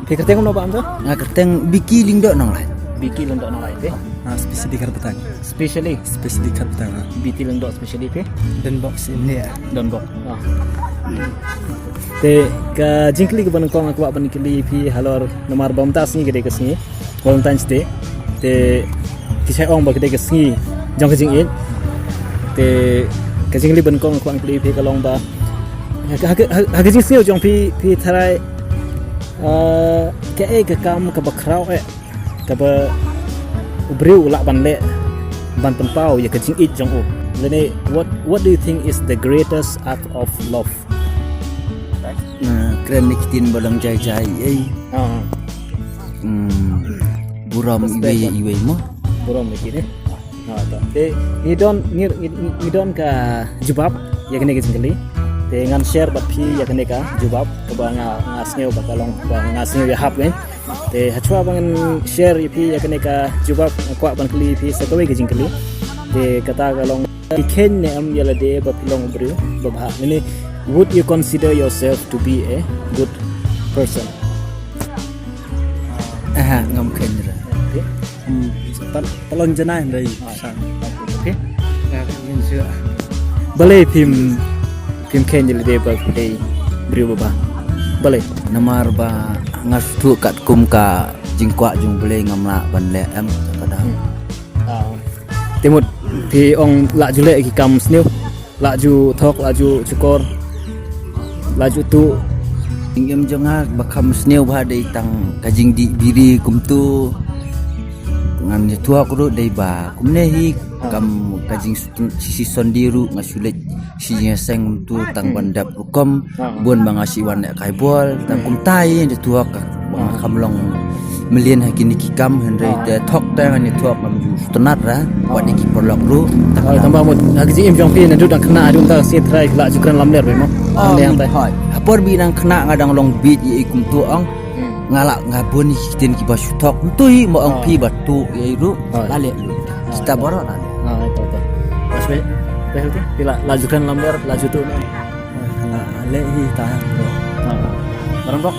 Thì kerteng apa tu? Kerteng biki lingdok nang lain. Biki lendok nang lain deh. Spesially karpetang. Specially karpetang. BT lendok specially deh. Dan box ini ya. Don bok. Te ka jingkli ke banangkong aku buat banikli pi halor nomor bamtas ni gede kesini. Valentine's Day. Te kisah ong bagi gede kesini. Jong ke jingin. Te ka jingkli banangkong aku angkli pi kalong ba. Hak jingsi jong pi tharai ke kam ke bakrau ke ba ubriu lak ban le ban penpau ya ke jing it jong u. Lene what do you think is the greatest act of love? Keren nikitin balang jai buram iwe mo buram nikit te ni don ka jubab ya kene jingli te ngan share bat phi ya kene ka jubab ke ba ngasneu bakalong ba ngasneu ya hap kan te hachwa bangan share phi ya kene ka jubab kwa ban kli phi sakawe ke jingli te kata kalong iken ne am yala de ba pilong bru ba bha ni. Would you consider yourself to be a good person? Ngam kenra. Okay. Palon jenai dari. Okay. Yang sure. Boleh pim ken jadi dia berday beri bapa. Boleh. Namar ba ngas tu kat kum ka jingkwa jung boleh ngamla ban le am kada. Timut pi ong lak jule ki kam sniu. Lak ju thok lak ju cukor. Laju tu ingem jangar bakam sneu ba dei tang kajing di biri kum tu ngan tua ko dei ba kum ne hi kam kajing sisi sondiru ngasulet si seng tu tang bandap hukum buan bangasi wan kai bol tang kum tai je tua ka kam long melian hakini kikam henry de thok ta ni tua mam stunat ra wat ki porlok ru tambah mut haji im jong pi nandu dang kena adun ta si trai la jukran lamler be mo yang tai apor binang kena ngadang long bit ye ikum tu ang ngalak ngabun kitin ki basutok tu hi mo ang pi batu ye ru lale sta boro lale itu asbe behti pila lajukan lamler laju tu Le hi ta. barang bok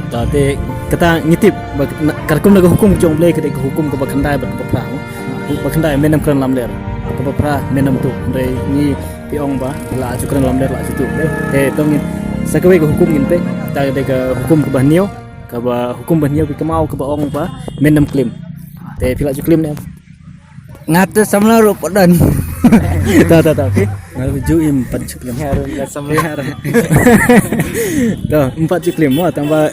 tadi kata ngitip karkum naga hukum jong blay kete hukum ke bakandai ber perang bakandai menam kran lamler ke pra menam tu ndai ni piong ba la jukran lamler la situ te tong sakawe ke hukum ngin pe ta ke hukum ke bahnio ke ba hukum bahnio ke mau ke ba ong ba menam klaim te pila juklim ne ngata samla ro padan ta okey Ngalu juim 4 juklim. harun la samla dah 4 juklim mo tambah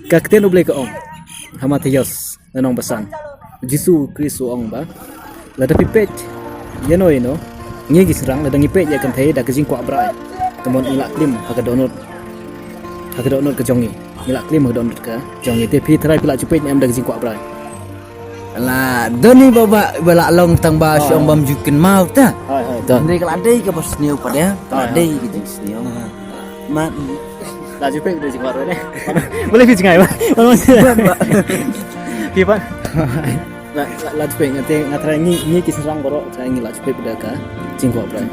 kakten uble ke ong Hamatios nanong basan Jisu Kristo ong ba la tapi pet yano ngi gisrang la dangi pet ya kan thai da kajing kwa brai temon ilak klim haka donut ke jongi ilak klim haka donut ka jongi te pi trai pila cupet ni am da kajing kwa brai la doni baba bala long tang ba syong bam jukin mau ta hai ta ndai kala dei ka bos niu pada dei gitu niu ma la cupet da kajing kwa brai ne boleh pi jingai ba pi ba la cupet ngate ngatrai ngi kisrang borok trai ngi la cupet da ka jing kwa brai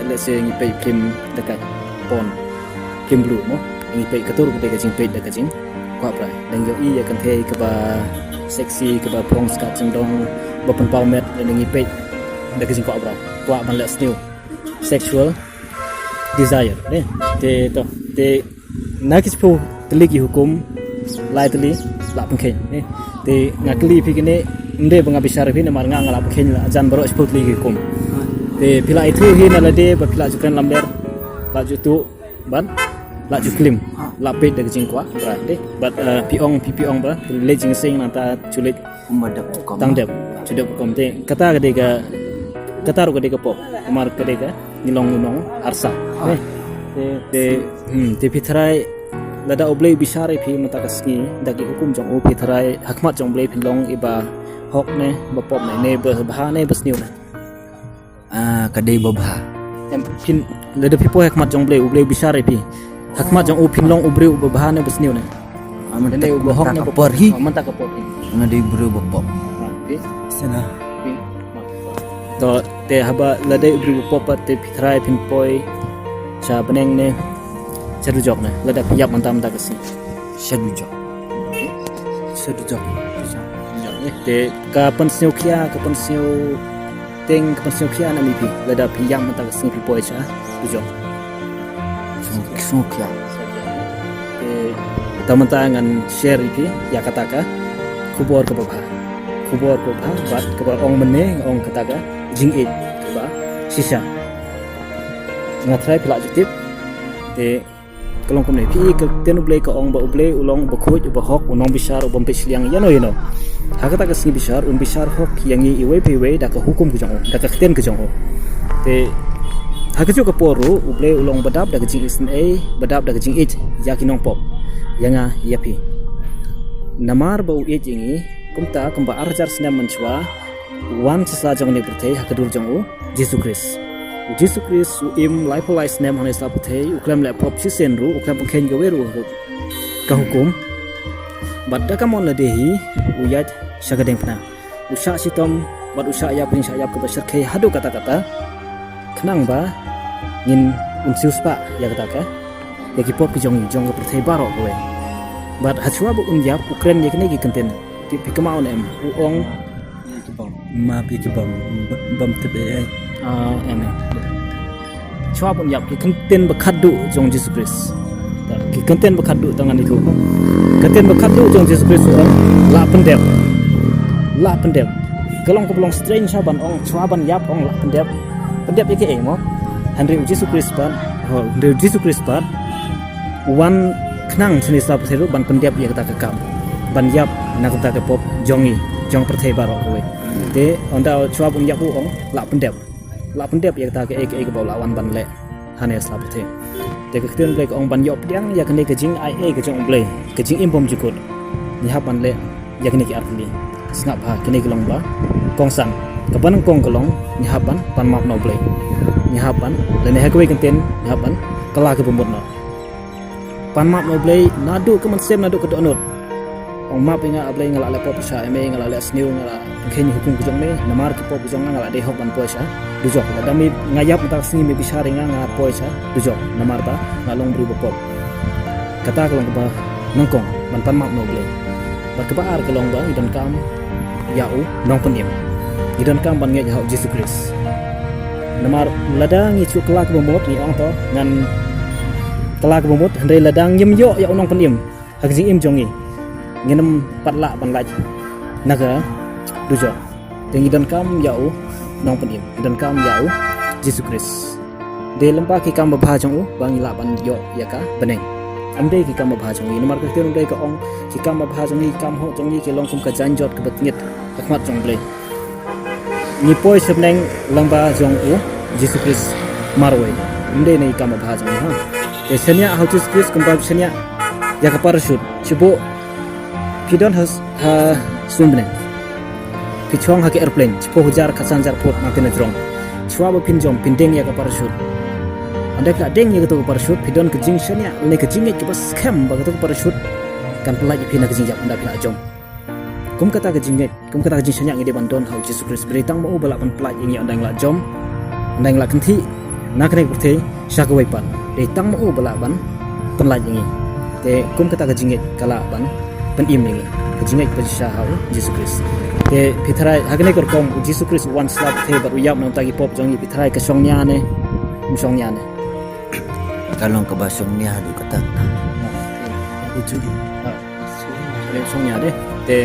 le se ngi pe kim dekat pon kim blue mo ngi pe katur ke kajing pe da kajing kwa brai dan yo i ya kan thai ke ba seksi ke ba prong skat cendong ba pen paumet dan ngi pe da kajing kwa brai kwa ban le sniu sexual desire ne te nakis pu teliki hukum lai teli la pengken ne te ngakli pi kene inde banga bisar pi namar nga ngala pengken la jan baro sport teliki hukum te pila itu hi na lade ba pila jukran lamber la jutu ban la juklim la pe de jingkwa bra de but piong ba le jing sing nanta chulit umadap kom tangdep chudep kom te kata gade ga kataru ke deka pop mar ke deka nilong unong arsa te pitrai lada oblei bisare phi mata kasni dagi hukum jong o pitrai hakmat jong blei pinlong iba hok ne bapop ne bah ne basniu ne Kadai babha. em pin lada pipo hakmat jong blei bisare phi hakmat jong o pinlong ubreu bah ne basniu ne Amantak uba hok ne kapor hi. manta kapor hi Ngadai bro bapop. Sana. to te haba ladai ubri popat te pitrai pin poi cha beneng ne chadu jok ne lada piyap mantam ta kasi Syadujak. Sedujak. te kapan sniu khia kapan sniu teng kapan sniu khia na mi pi lada piyam manta kasi pi poi cha du jok Sungkya. te tamanta ngan share pi ya kataka kubor ke bawah bat ke bawah ong mene ong kataka jing it ke bawah sisa ngatrai pila jutip te kalong komne pi ke tenu blei ka ong ba ublei ulong ba khuj ba hok unong bisar ubam pesliang yano hakata ka sing bisar bisar hok yang iwe piwe da ka hukum ku jong da ka ten ku jong te hakaju ka poru ublei ulong badap da ka jing isn a badap da ka jing it yakinong pop yanga yapi namar ba u jingi kumta kamba arjar snam manchwa wan sasa jong ne bertei hakadur jong u Jesus Christ u im life snam hane sa bertei uklam la pop si senru uklam pengken gaweru ka hukum badda kamon la dehi uyat shagadeng pna usha sitom bad usha ya prin sha ya ka basar khai hadu kata-kata kenang ba ngin unsius pa ya kata ka ya ki pop ki jong ka bertei barok we bad hachwa bu unyap ukren ye kene ki content ti pikamau nem uong Ma pi ke bam tebe ai. em chwa pun yap ki content bakhadu jong Jesus Christ ki content bakhadu tangan itu content bakhadu jong Jesus Christ la pendep kelong keblong strange saban ong chwa ban yap ong la pendep ye ke mo Henry Jesus Christ ban Henry Jesus Christ ban wan knang sini sa peseru ban pendep ye kata kakam ban yap na kata ke pop jong perthai barok we te onda chwa pun yap ong la pendep ye kata ke ke bawa lawan ban le hane sa pethe te ke ten blek ong ban yop diang ya kene ke jing ai ke jong blek ke jing impom jukut ni ha ban le ya kene ki artli snap ha kene ke long ba kongsan ke ban kong kolong ni ha ban pan map no blek ni ha ban le ne ha ke we kenten ni ha ban kala ke bumut no pan map no blek nadu ke man sem nadu ke donut ong map inga ablay ngala le pop sa eme ngala le sniu ngala khen hukum ku jong me namar ke pop jong ngala de hok ban poisa du jok la dami ngayap ta sni me bisare nga poisa du jok namar ba ngalong bru pop kata kalong ba nongkong ban pan map no blay ba ke baar kalong ba idan kam yau nong penim idan kam ban nge hok Jesus Christ namar ladang ngi chu kelak bomot ni ong to ngan kelak bomot hande ladang yem yo ya nong penim hak jing im jongi ngenem patla ban laj naga dujo tengi dan kam yau nong penim dan kam yau Jesus Christ de lempa ki kam ba jong u bangi la ban yo ya ka beneng amde ki kam ba jong ni nomor ka ten ka ong ki kam ba jong ni kam ho jong ni ki long kum ka janjot ka batngit akmat jong ble ni poi sebneng lamba jong u Jesus Christ marwe amde nei kam ba jong ha de senya how Jesus Christ kum ba senya ya ka parachute chibo pidon has ha swimne pichong ha ke airplane chipo hujar khasan jar pot matene drong chwa ba pinjom pindeng ya ka parachute anda ka deng ya ka parachute pidon ke jing shania ne ke jing ke bas kham ba ka parachute kan pelaj pina ke jing anda pila jom kum kata ke jing shania ngi de bandon how Jesus Christ beritang mo bala pan pelaj ngi anda ngla jom anda ngla kanthi nak ne kurte syak waipan beritang mo bala ban pelaj ngi te kum kata ke jing kala ban pen im ngi kejingai pesha hau Jesus Christ te pitrai hagne kor kom Jesus Christ one slap the but uyap nam tagi pop jong pitrai ka song nya ne Kalong ke basong ni hadu kata. Uju. song nya de te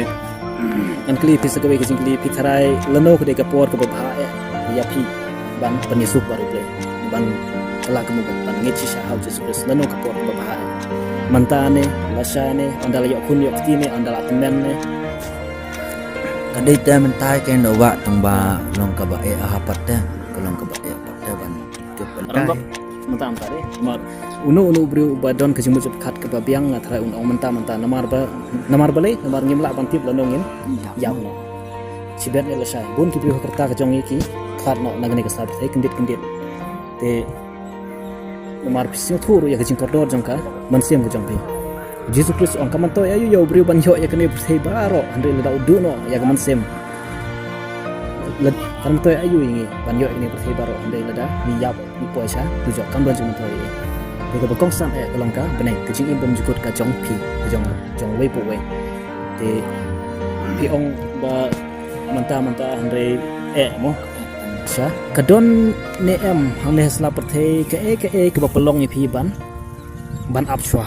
an kli pisa ka we kejing kli pitrai leno ko de ka por ka ba ya pi ban penisuk baru play ban kala ka mo ban ngechi sha hau Jesus Christ leno ka por ka ba mantane lasane andala yok kun yok tine andala temen ne kadai ta mentai ken wa tang ba long ka ba e hapat ta kalong ka ba e hapat ta ban ke Rambak pentai mentah-mentah deh. Mar unu beri badon ke jemut kat ke babiang ngatrai unu mentah-mentah namar balai namar ngimla pantip landongin yam no. Cibet le lesai. Bun ki beri kerta ke jong iki khat no nagane ke sabat kendit. Te namar pising thuru ya ke jing kordor jong ka mansiem ke jong pi. Jesus Kristus ong kamanto ayu yo beri ban yo ya kene persei baro andre le da udu no ya ke mansiem. Kan toy ayu ini ban yo ini persei baro andre le da ni yap ni poisa tujok kan ban jong toy. Te ke bakong san kelongka benai ke jing imbom jukut ka jong pi ke jong wei po wei. Te pi ong ba mentah-mentah andre mo sya kadon ne em hang ne sla perthei ke bapelong ni phi ban apswa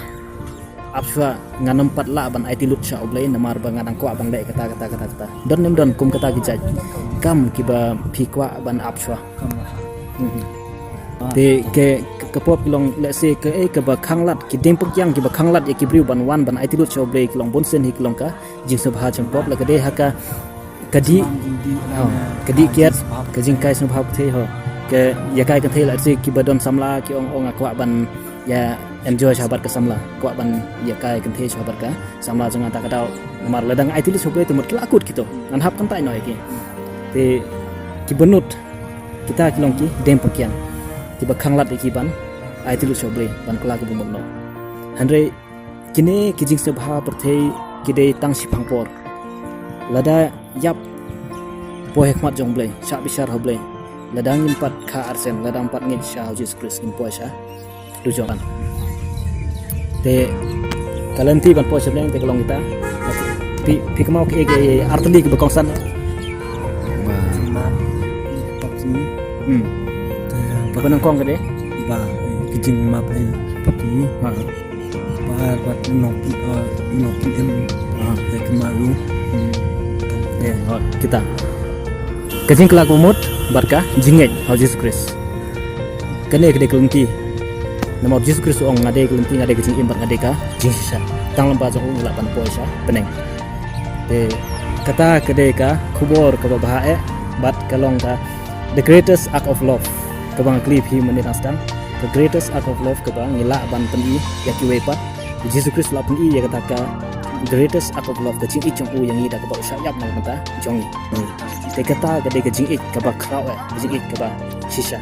nganam pat la ban ai tilut sya oblei namar ba ngadang kwa bang dai kata don nem don kum kata gijaj kam kiba phi kwa ban apswa de ke pop long let's say ke ba khanglat ki ding puk yang ki ba khanglat ya ki briu ban wan ban ai tilut sya oblei ki long bonsen hi ki long ka jing sabha chang pop la ke de haka kadi kiat ke jingkai snubhap the ho ke yakai kan the la si ki badon samla ki ong akwa ban ya enjoy sahabat ke samla kwa ban yakai kan the sahabat ka samla jangan tak kadau mar ladang ai tilis hobe temut kelakut gitu ngan hap kan tai noi ki te ki benut kita ki long ki dem pakian ki ba khanglat ki ban ai tilis hobe ban kelak bu mongno handre kini ki jing sabha perthei ki de tang si phangpor lada yap po hikmat jong blai sya bishar ho blai ladang impat kha arsen ladang pat ngit sya Jesus Christ in po sya tujuan te kalanti ban po sya blai te kalong kita pi kemau ke artli ke bakongsan apa nang kong ke de ba kijing ma pai pati ha ba bat nok em ke kemaru ya kita kajing kelak umut barka jinget hau Jesus Christ kene kede kelunti nama Jesus Christ ong ngade kelunti ngade kajing imbat ngade ka jingsa tang lemba jong ung lapan poisa peneng te kata kede ka kubor ka bahae bat kalong ka the greatest act of love kabang klip hi menit astang the greatest act of love kabang ngila ban peni yakiwe pat Jesus Christ lapan i ya kata ka greatest act of love kajing ichong u yang ida kabak syayap nang mata jong ni te kata kade kajing ik kabak kraw kajing ik kabak shisha